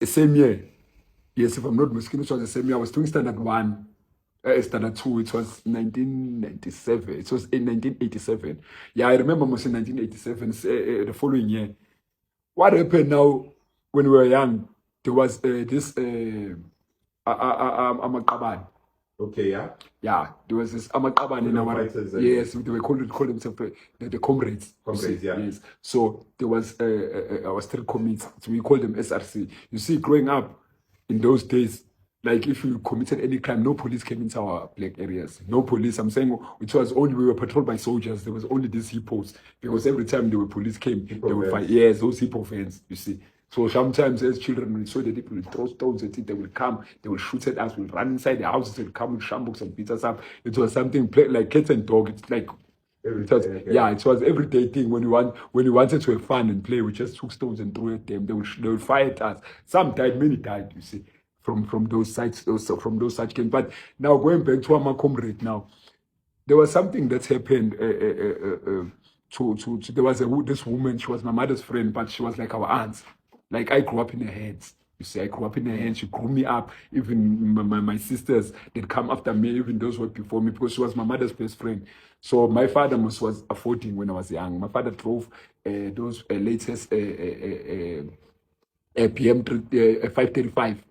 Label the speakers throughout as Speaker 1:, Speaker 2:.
Speaker 1: the same year. Yes, if I'm not mistaken, it was the same year. I was doing standard 1. Standard 2, it was 1997. It was in 1987. Yeah, I remember most in 1987, the following year. What happened now when we were young? There was this Amaqabane.
Speaker 2: Okay, yeah.
Speaker 1: Yeah, there was this Amaqabane in our
Speaker 2: fighters,
Speaker 1: yes, they were call themselves the comrades.
Speaker 2: Comrades, yeah.
Speaker 1: Yes. So there was our street committee. So we called them SRC. You see, growing up in those days, like if you committed any crime, no police came into our black areas. No police. I'm saying it was only we were patrolled by soldiers. There was only these hippos because every time the police came, they would fight. Yes, those hippo fans. You see. So sometimes as children, we saw the people will throw stones at it, they will come, they will shoot at us, we'll run inside the houses, they'll come with shambuks and beat us up. It was something like cats and dog. It's like yeah, it was everyday thing. When you wanted to have fun and play, we just took stones and threw at them. They would fire at us. Some died, many died, you see, from those sites, from those such games. But now going back to our comrade now, there was something that happened there was this woman, she was my mother's friend, but she was like our aunt. Like I grew up in her hands. You see, I grew up in her hands. She grew me up. Even my sisters that come after me, even those who were before me, because she was my mother's best friend. So my father was affording when I was young. My father drove those latest PM 535.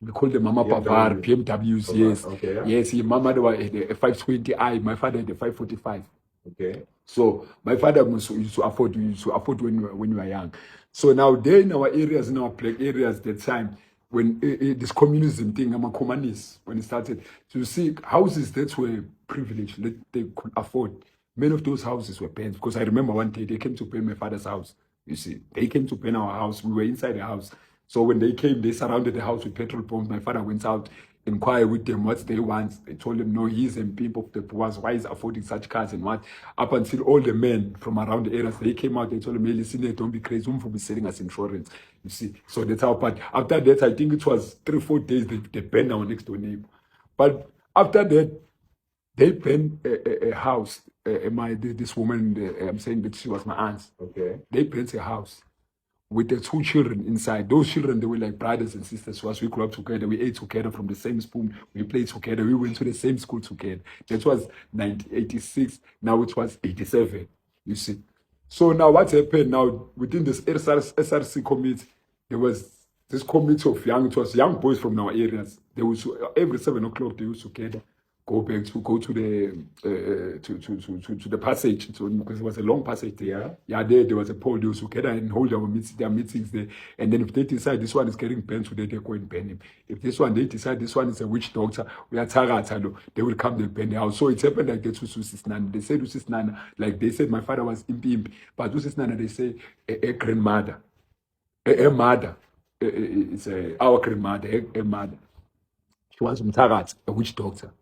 Speaker 1: We call them Mama Pavar, PMWs, yes.
Speaker 2: Okay, yeah.
Speaker 1: Yes, my mother was a 520i, my father had a 545.
Speaker 2: Okay.
Speaker 1: So my father used to afford when you were young. So now there in our areas, in our black areas, that time when this communism thing, I'm a communist when it started. So you see, houses that were privileged, that they could afford. Many of those houses were banned because I remember one day they came to burn my father's house. You see, they came to burn our house. We were inside the house. So when they came, they surrounded the house with petrol bombs. My father went out, inquire with them what they want. They told him, no, he's a pimp of the boys. Why is affording such cars and what? Up until all the men from around the areas, they came out, they told him, hey, listen, don't be crazy. Whom will be selling us insurance? You see, so that's how. But after that, I think it was 3-4 days, they banned our next door neighbor. But after that, they banned a house. This woman, I'm saying that she was my aunt.
Speaker 2: Okay.
Speaker 1: They banned a house with the 2 children inside. Those children, they were like brothers and sisters. So as we grew up together, we ate together from the same spoon. We played together. We went to the same school together. That was 1986. Now it was 87. You see. So now what happened now within this SRC committee, there was this committee of it was young boys from our areas. They was every 7 o'clock they used to gather, go to the passage, because it was a long passage there. Yeah, there was a pole. They used to gather and hold their meetings there. And then if they decide this one is getting banned today, they go and ban him. If this one they decide this one is a witch doctor, we are Taratalo, they will come, they'll ban the house. So it happened like that to Usis Nana. They said Usis Nana, like they said my father was imp, but Usis Nana, they say a grandmother, a mother. It's our grandmother, a mother. She was Mtarat, a witch doctor.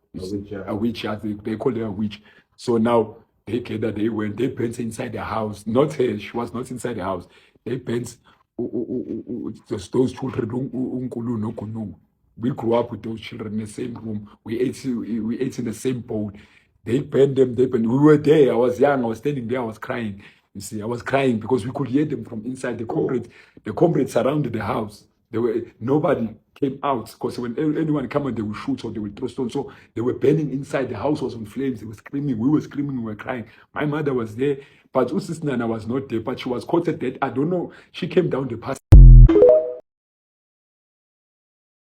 Speaker 1: A witch, they call her a witch. So now they gathered, they went, they bent inside the house. Not her, she was not inside the house. They bent those children. We grew up with those children in the same room. We ate in the same bowl. They burned them, we were there. I was young, I was standing there, I was crying. You see, I was crying because we could hear them from inside. The comrades surrounded the house. Nobody came out because when anyone came out, they would shoot or they would throw stones. So they were burning inside. The house was on flames. They were screaming. We were screaming. We were crying. My mother was there, but Usis Nana was not there. But she was quoted dead. I don't know. She came down the path.